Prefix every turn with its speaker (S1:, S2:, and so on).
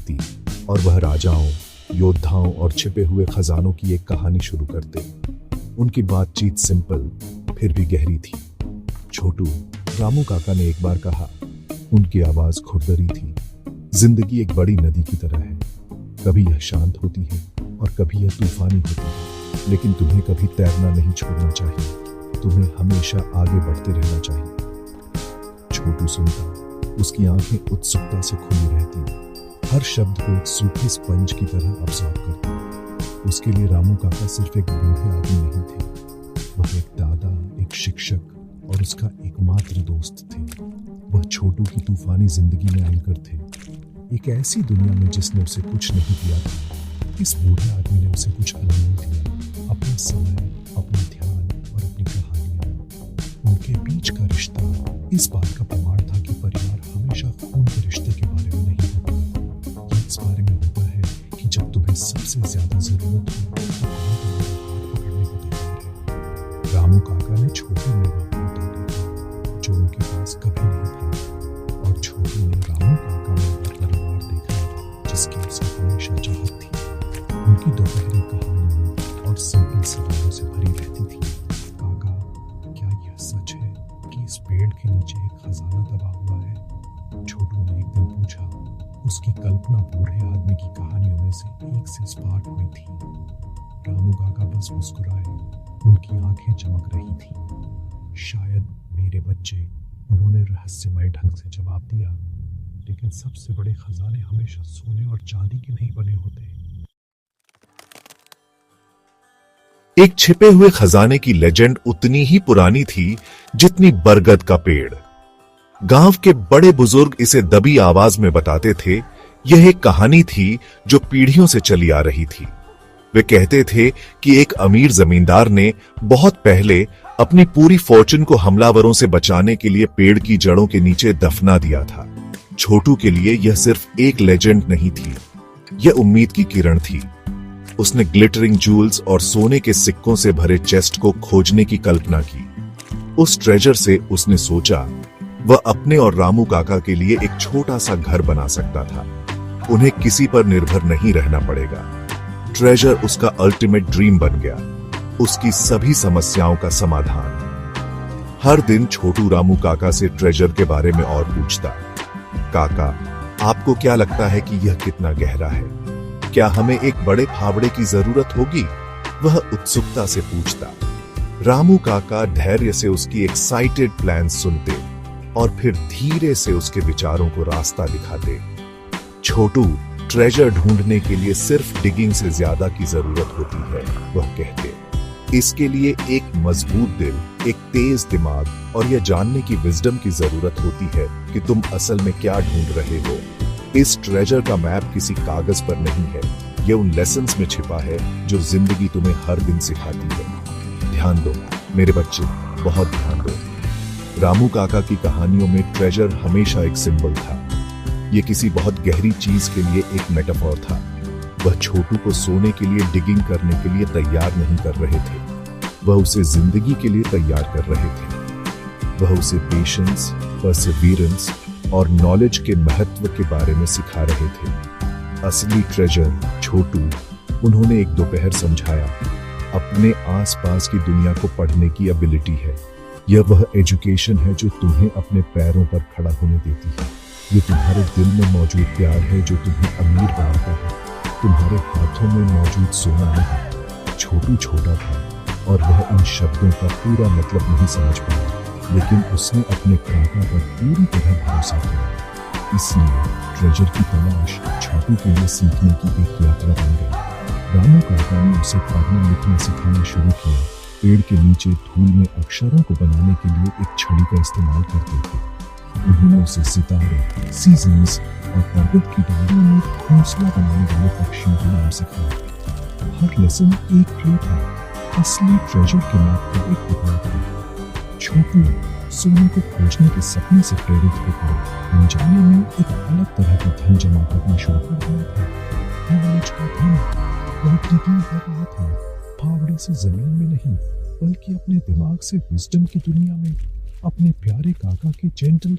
S1: व्यक्ति और वह राजाओं, योद्धाओं और छिपे हुए खजानों की एक कहानी शुरू करते। उनकी बातचीत सिंपल फिर भी गहरी थी। छोटू, रामू काका ने एक बार कहा। उनकी आवाज खुरदरी थी। जिंदगी एक बड़ी नदी की तरह है। कभी यह शांत होती है और कभी यह तूफानी होती है, लेकिन तुम्हें कभी तैरना नहीं छोड़ना चाहिए। तुम्हें हमेशा आगे बढ़ते रहना चाहिए। छोटू सुनता, उसकी आंखें उत्सुकता से खुली रहती, हर शब्द को एक सूखे स्पंज की तरह अब्सॉर्ब करता। उसके लिए रामू काका सिर्फ एक बूढ़े आदमी नहीं थे, वह एक दादा, एक शिक्षक और उसका एकमात्र दोस्त थे। वह छोटू की तूफानी जिंदगी में एंकर थे, एक ऐसी दुनिया में जिसने उसे कुछ नहीं दिया था। इस बूढ़े आदमी ने उसे कुछ अनमोल दिया, अपना समय, अपना ध्यान और अपनी कहानियां। उनके बीच का रिश्ता इस बात का प्रमाण था कि परिवार हमेशा खून के रिश्ते के बारे में नहीं होता। ये इस बारे में होता है कि जब तुम्हें सबसे ज्यादा जरूरत हो तो कौन तुम्हारा हाथ पकड़ने को तैयार है। रामू काका ने छोटे में वह देखा जो उनके पास कभी नहीं था, और छोटे ने रामू काका में वह परिवार देखा जिसकी उसे हमेशा चाहत थी। उनकी दोपहरी कहानियों और सिंपल सवालों से भरी रहती थी। काका, क्या यह सच है कि इस पेड़ के नीचे एक खजाना दबा हुआ है? छोटू ने एक दिन पूछा। उसकी कल्पना बूढ़े आदमी की कहानियों में से एक से स्पार्क हुई थी। रामू काका बस मुस्कुराए, उनकी आंखें चमक रही थी। शायद मेरे बच्चे, उन्होंने रहस्यमय ढंग से जवाब दिया, लेकिन सबसे बड़े खजाने हमेशा सोने और चांदी के नहीं बने होते। एक छिपे हुए खजाने की लेजेंड उतनी ही पुरानी थी जितनी बरगद का पेड़। गांव के बड़े बुजुर्ग इसे दबी आवाज में बताते थे। यह एक कहानी थी जो पीढ़ियों से चली आ रही थी। वे कहते थे कि एक अमीर जमींदार ने बहुत पहले अपनी पूरी फॉर्चून को हमलावरों से बचाने के लिए पेड़ की जड़ों के नीचे दफना दिया था। छोटू के लिए यह सिर्फ एक लेजेंड नहीं थी, यह उम्मीद की किरण थी। उसने ग्लिटरिंग जूल्स और सोने के सिक्कों से भरे चेस्ट को खोजने की कल्पना की। उस ट्रेजर से उसने सोचा वह अपने और रामू काका के लिए एक छोटा सा घर बना सकता था। उन्हें किसी पर निर्भर नहीं रहना पड़ेगा। ट्रेजर उसका अल्टीमेट ड्रीम बन गया, उसकी सभी समस्याओं का समाधान। हर दिन छोटू रामू काका से ट्रेजर के बारे में और पूछता। काका, आपको क्या लगता है कि यह कितना गहरा है? क्या हमें एक बड़े फावड़े की जरूरत होगी? वह उत्सुकता से पूछता। रामू काका धैर्य से उसकी एक्साइटेड प्लान सुनते और फिर धीरे से उसके विचारों को रास्ता दिखाते। छोटू, ट्रेजर ढूंढने के लिए सिर्फ डिगिंग से ज्यादा की जरूरत होती है, वह कहते। इसके लिए एक मजबूत दिल, एक तेज दिमाग और यह जानने की विजडम की जरूरत होती है कि तुम असल में क्या ढूंढ रहे हो। इस ट्रेजर का मैप किसी कागज पर नहीं है, यह उन लेसन्स में छिपा है जो जिंदगी तुम्हें हर दिन सिखाती है। ध्यान दो मेरे बच्चे, बहुत ध्यान दो। रामू काका की कहानियों में ट्रेजर हमेशा एक सिंबल था। यह किसी बहुत गहरी चीज के लिए एक मेटाफोर था। वह छोटू को सोने के लिए डिगिंग करने के लिए तैयार नहीं कर रहे थे, वह उसे जिंदगी के लिए तैयार कर रहे थे। वह उसे पेशेंस, परसिवियरेंस और नॉलेज के महत्व के बारे में सिखा रहे थे। असली ट्रेजर छोटू, उन्होंने एक दोपहर समझाया, अपने आसपास की दुनिया को पढ़ने की एबिलिटी है। यह वह एजुकेशन है जो तुम्हें अपने पैरों पर खड़ा होने देती है। ये तुम्हारे दिल में मौजूद प्यार है जो तुम्हें अमीर बनाता है, तुम्हारे हाथों में मौजूद सोना नहीं। छोटू छोटा था और वह इन शब्दों का पूरा मतलब नहीं समझ पाया, लेकिन उसने अपने काका पर पूरी तरह भरोसा किया। इसलिए ट्रेजर की तलाश छोटू के लिए सीखने की एक यात्रा बन गई। रामू काका ने उसे पढ़ना लिखना सिखाना शुरू किया। पेड़ के नीचे धूल में अक्षरों को बनाने के लिए एक छड़ी का इस्तेमाल करते थे। उन्होंने उसे सितारे, सीजन्स और पर्वत की डालियों में घोंसला बनाने वाले पक्षियों के नाम सिखाया। हर लेसन एक क्लू था, असली ट्रेजर के मैप का एक टुकड़ा था। छोटू सोने को खोजने के सपने से प्रेरित होकर अनजाने में एक अलग तरह का धन जमा करना शुरू कर दिया था। नॉलेज का धन, वह डिगिंग कर रहा था, फावड़े से जमीन में नहीं बल्कि अपने दिमाग से विजडम की दुनिया में, अपने प्यारे काका के जेंटल